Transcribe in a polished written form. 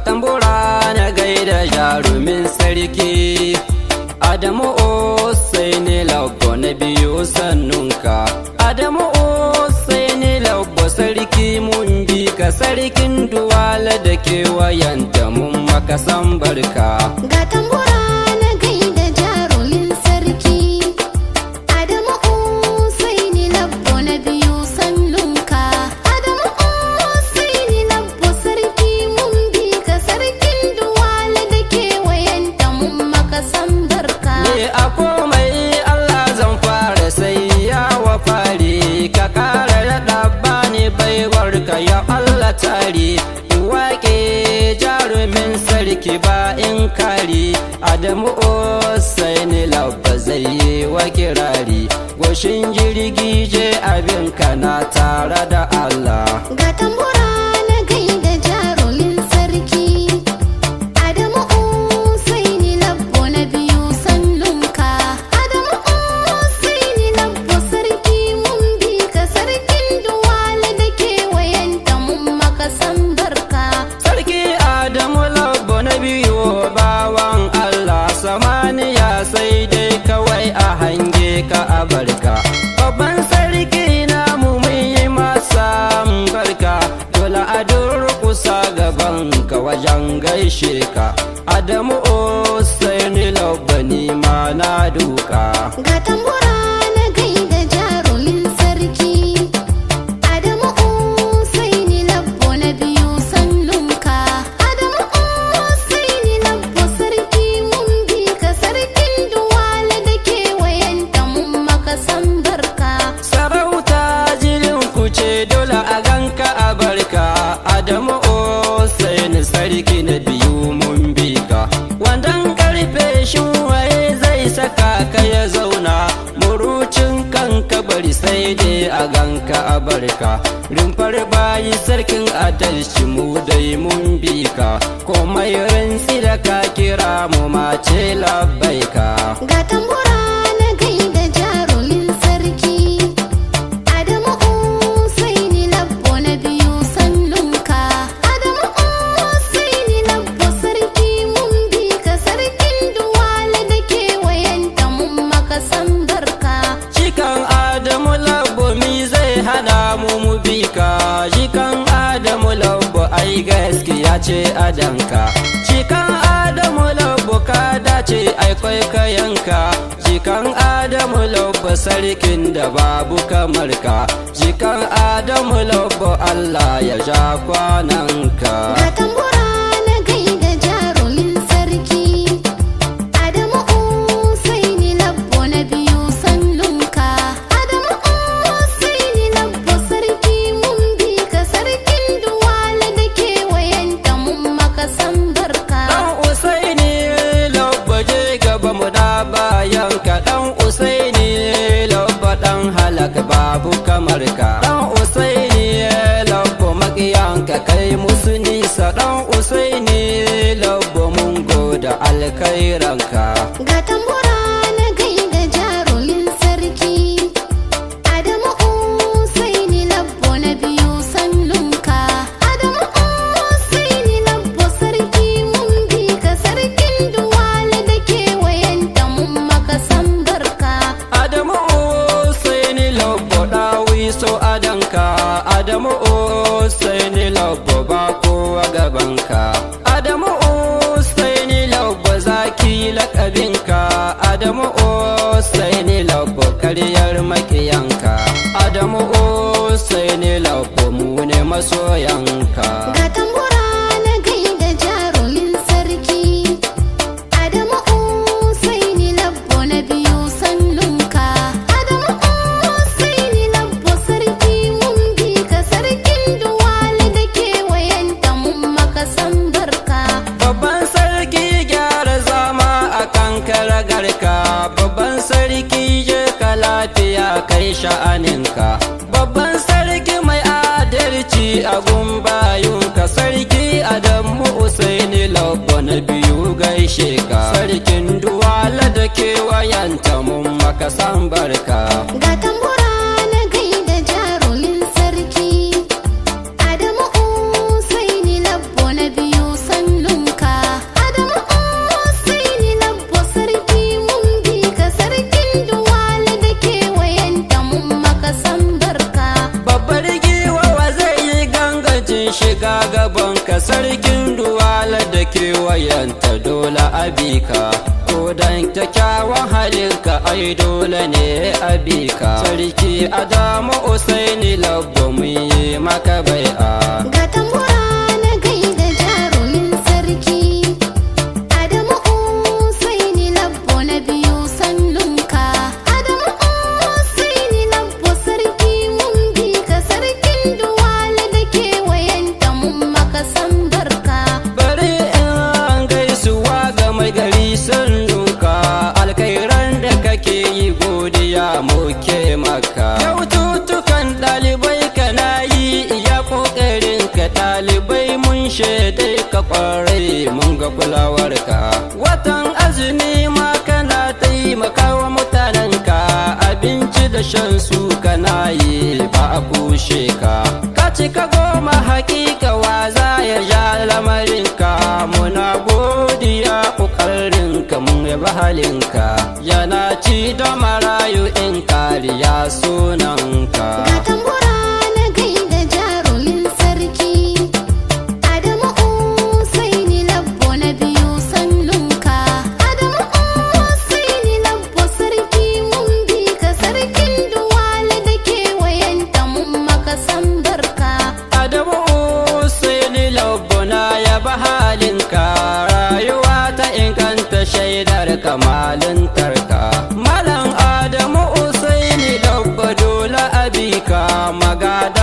tambura na gaida jarumin sarki Adamu Usaini Labbo na biyu sannunka. Adamu Usaini Labbo sarki mun bi ka, sarkin Duwala da kewayenta mun maka san barka. Ga tambura na gaida jarumin sarki Adamu Usaini Labbo na biyu sannunka. Adamu Usaini Labbo sarki mun bi ka, sarkin Duwala da kewayenta mun maka san barka. Ni a komai Allah zan fara sai yawa fari, ka kara raɗa bani baiwar ka ya Allah tari. Waƙe jarumin sarki ba in kari, Adamu Usaini Labbo zai yi wa kirari. Goshin jirgi je abinka na tare da Allah. Ga tambura na gaida jarumin sarki Adamu Usaini Labbo na biyu sannunka. Adamu Usaini Labbo sarki mun bi ka, sarkin Duwala da kewayenta mun maka san barka. Sarki Adamu Labbo na biyu bawan Allah, samaniya sai dai kawai a hange ka a barka. Babban sarki namu mun yi masa barka, dole a durƙusa gaban ka wajen gaishe ka. Adamu Usaini Labbo ni ma na duka. Ga tambura na gaida jarumin sarki Adamu Usaini Labbo na biyu sannunka. Adamu Usaini Labbo sarki mun bi ka, sarkin Duwala da kewayenta mun maka san barka. Sarauta jirin ku ce dole a ganka a barka. Adamu Usaini sarki na biyu mun bi ka. Wandan karfe shin waye zai saka ka ya zauna, murucin kanka bari sai dai a ganka a barka. Rumfar bayi sarkin adalci mu dai mun bi ka, komai rantsi da ka kira mu mace labbaika. Ga tambura na gaida jarumin sarki Adamu Usaini Labbo na biyu sannunka. Adamu Usaini Labbo sarki mun bi ka, sarkin Duwala da kewayenta mun maka san barka. Shikan Adamu Labbo mi zai hana mu bi ka. Shikan Adamu Labbo ai gaskiya ce adanka. Shikan Adamu Labbo ka dace ai kwaikwayanka. Shikan Adamu Labbo sarkin da babu kamar ka. Shikan Adamu Labbo Allah ya ja kwananka. Ga tambura na gaida jarumin sarki Adamu Usaini Labbo na biyu sannunka. Adamu Usaini Labbo sarki mun bi ka, sarkin Duwala da kewayenta mun maka san barka. Dan Usaini Labbo je gaba mu da bayan ka. Dan Usaini Labbo dan halak babu kamar ka. Dan Usaini Labbo makiyanka kai musu nisa. Dan Usaini Labbo mun goda alkhairanka. Ga tambura na gaida jarumin sarki Adamu Usaini Labbo na biyu sannunka. Adamu Usaini Labbo sarki mun bi ka, sarkin Duwala da kewayenta mun maka san barka. Adamu Usaini Labbo dawi so adanka. Adamu Usaini Labbo ba kowa gabanka. Adamu Usaini Labbo zaki lakabinka. Adamu Usaini Labbo karyar makiyanka. Adamu Usaini Labbo mu ne masoyanka. Ga tambura na gaida jarumin sarki Adamu Usaini Labbo na biyu sannunka. Adamu Usaini Labbo sarki mun bi ka, sarkin Duwala da kewayenta mun maka san barka. Babban sarki gyara zama a kan karagarka. Babban sarki je ka lafiya kai sha'aninka. Babban sarki mai adalci a gumbayunka. Sarki Adamu Usaini Labbo na biyu gaishe ka. Sarkin Duwala da kewayenta mun maka san barka. Ga tambura na gaida jarumin sarki Adamu Usaini Labbo na biyu sannunka. duwala da kewayenta dole abika, ko dan kyakkyawan halinka ai dole ne abika. Sarki Adamu Usaini Labbo mun yi maka bai'a. Ga tambura na gaida jarumin sarki Adamu Usaini Labbo na biyu sannunka. Adamu Usaini Labbo sarki mun bi ka, sarkin duwala da kewayenta mun maka san barka. Bari in gaisuwa ga mai gari sannunka, alkairan da kake yi godiya muke maka. Kyaututtukan ɗalibai kana yi iya ƙoƙarin ka, ɗalibai mun shaidai ka ƙwarai mun ga kulawarka. Watan azumi ma kana taimakawa mutanenka, abinci da shan su kana yi ba a kushe ka. Ka cika goma hakika wa za ya ja lamarinka, muna godiya ƙoƙarinka mun yaba halinka. Yana ci da marayu in kariya sunanka. Ga tambura na gaida jarumin sarki Adamu Usaini Labbo na biyu sannunka. Adamu Usaini Labbo sarki mun bi ka, sarkin duwala da kewayenta mun maka san barka. Adamu Usaini Labbo na yaba halinka, rayuwa ta inganta shaidar kamalintarka. Malam Adamu Usaini Labbo dole abika, magada